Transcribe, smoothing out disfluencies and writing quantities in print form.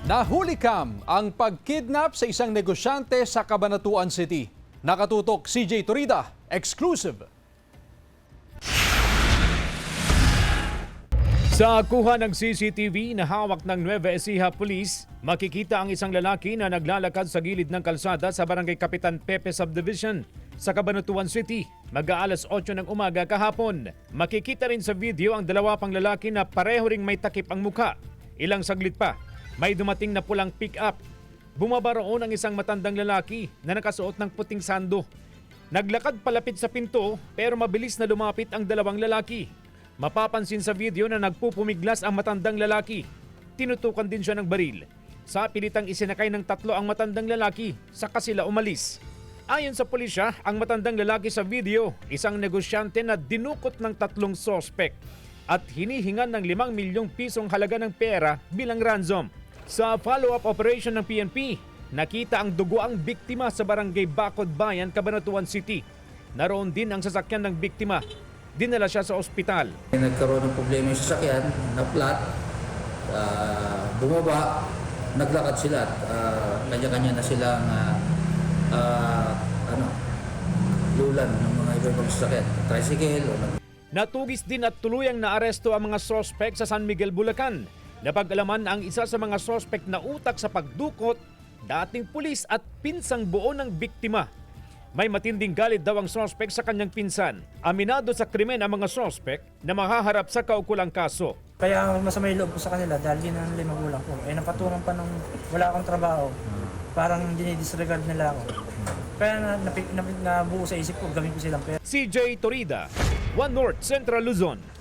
Nahulikam ang pagkidnap sa isang negosyante sa Cabanatuan City. Nakatutok CJ Torida, exclusive. Sa kuha ng CCTV na hawak ng Nueva Ecija Police, makikita ang isang lalaki na naglalakad sa gilid ng kalsada sa Barangay Kapitan Pepe Subdivision sa Cabanatuan City, mag-aalas 8 ng umaga kahapon. Makikita rin sa video ang dalawa pang lalaki na pareho ring may takip ang mukha. Ilang saglit pa, may dumating na pulang pick-up. Bumaba roon ang isang matandang lalaki na nakasuot ng puting sando. Naglakad palapit sa pinto pero mabilis na lumapit ang dalawang lalaki. Mapapansin sa video na nagpupumiglas ang matandang lalaki. Tinutukan din siya ng baril. Sa pilitang isinakay ng tatlo ang matandang lalaki, saka sila umalis. Ayon sa pulisya, ang matandang lalaki sa video, isang negosyante na dinukot ng tatlong sospek at hinihingan ng 5 milyong pisong halaga ng pera bilang ransom. Sa follow-up operation ng PNP, nakita ang duguang biktima sa Barangay Bacod Bayan, Cabanatuan City. Naroon din ang sasakyan ng biktima. Dinala siya sa ospital. Nagkaroon ng problema yung sasakyan, na-flat, bumaba, naglakad sila at kanya-kanya na silang lulan ng mga ibang sasakyan, tricycle. Natugis din at tuluyang naaresto ang mga sospek sa San Miguel, Bulacan. Napag-alaman ang isa sa mga sospek na utak sa pagdukot, dating pulis at pinsang buo ng biktima. May matinding galit daw ang sospek sa kanyang pinsan. Aminado sa krimen ang mga sospek na mahaharap sa kaukulang kaso. Kaya masama yung loob ko sa kanila dahil di na nila magulang ko. Eh napatungan pa nung wala akong trabaho. Parang dinidisregard nila ako. Kaya nabuo sa isip ko, gawin ko silang pera. CJ Torida, One North Central Luzon.